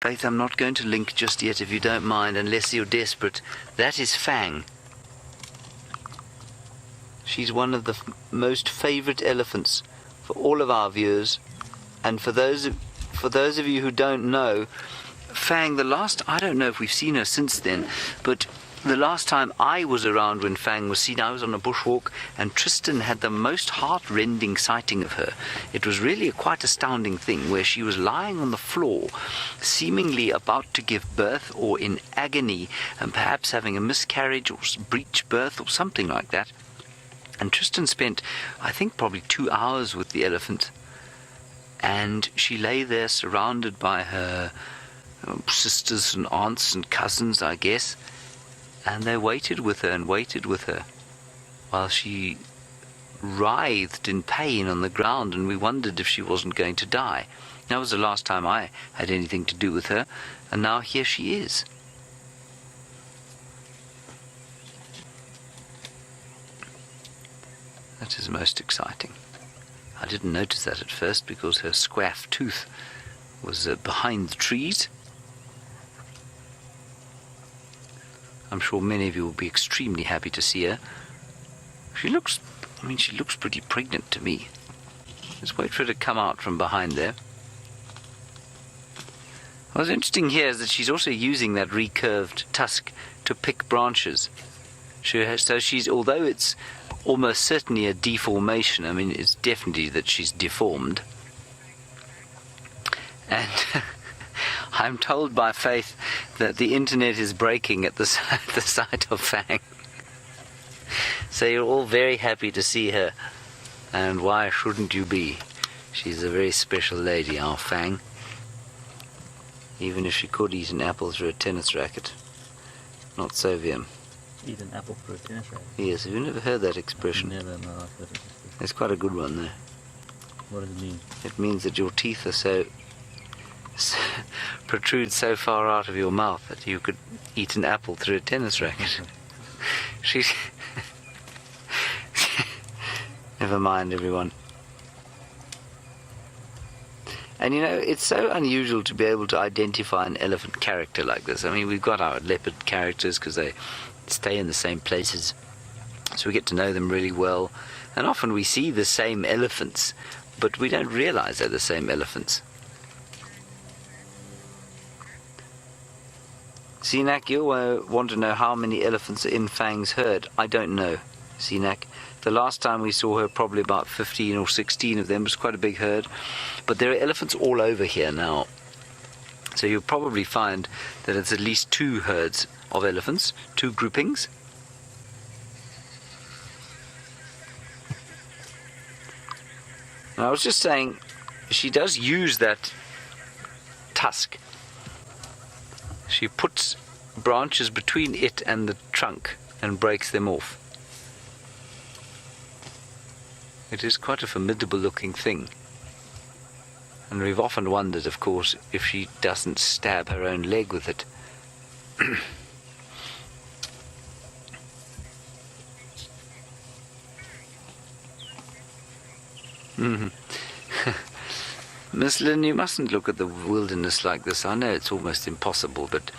Faith, I'm not going to link just yet, if you don't mind, unless you're desperate. That is Fang. She's one of the most favourite elephants for all of our viewers. And for those of you who don't know, Fang, I don't know if we've seen her since then, but the last time I was around when Fang was seen, I was on a bushwalk, and Tristan had the most heart-rending sighting of her. It was really a quite astounding thing, where she was lying on the floor, seemingly about to give birth or in agony, and perhaps having a miscarriage or breech birth or something like that. And Tristan spent, I think, probably 2 hours with the elephant, and she lay there surrounded by her sisters and aunts and cousins, I guess. And they waited with her while she writhed in pain on the ground, and we wondered if she wasn't going to die. That was the last time I had anything to do with her, and now here she is. That is most exciting. I didn't notice that at first because her squaff tooth was behind the trees. I'm sure many of you will be extremely happy to see her. She looks pretty pregnant to me. Let's wait for her to come out from behind there. What's interesting here is that she's also using that recurved tusk to pick branches. So she's, although it's almost certainly a deformation, I mean, it's definitely that she's deformed. And I'm told by Faith that the internet is breaking at the sight of Fang. So you're all very happy to see her, and why shouldn't you be? She's a very special lady, our Fang. Even if she could eat an apple through a tennis racket. Not so, Viam. Eat an apple through a tennis racket? Yes, have you never heard that expression? Never, no, I've heard that expression. It's quite a good one, though. What does it mean? It means that your teeth are so protrude so far out of your mouth that you could eat an apple through a tennis racket. She's never mind, everyone. And you know, it's so unusual to be able to identify an elephant character like this. I mean, we've got our leopard characters because they stay in the same places, so we get to know them really well. And often we see the same elephants, but we don't realize they're the same elephants. Sinak, you want to know how many elephants are in Fang's herd. I don't know, Sinak. The last time we saw her, probably about 15 or 16 of them. It was quite a big herd. But there are elephants all over here now. So you'll probably find that it's at least 2 herds of elephants, 2 groupings. And I was just saying, she does use that tusk. She puts branches between it and the trunk and breaks them off. It is quite a formidable looking thing. And we've often wondered, of course, if she doesn't stab her own leg with it. Miss Lynn, you mustn't look at the wilderness like this. I know it's almost impossible, but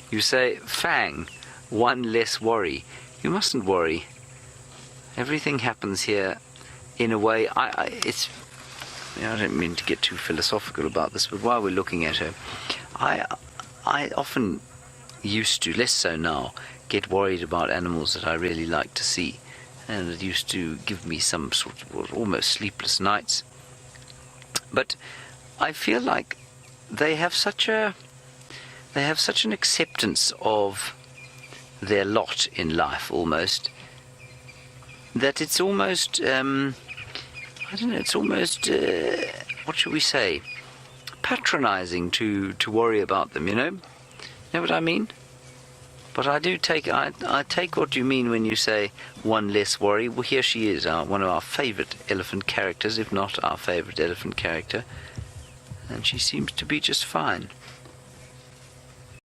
you say, Fang, one less worry. You mustn't worry. Everything happens here in a way. I don't mean to get too philosophical about this, but while we're looking at her, I often used to, less so now, get worried about animals that I really like to see. And it used to give me some sort of almost sleepless nights. But I feel like they have such an acceptance of their lot in life, almost, that it's almost what should we say, patronizing to worry about them, you know what I mean? But I take what you mean when you say one less worry. Well, here she is, one of our favorite elephant characters, if not our favorite elephant character. And she seems to be just fine.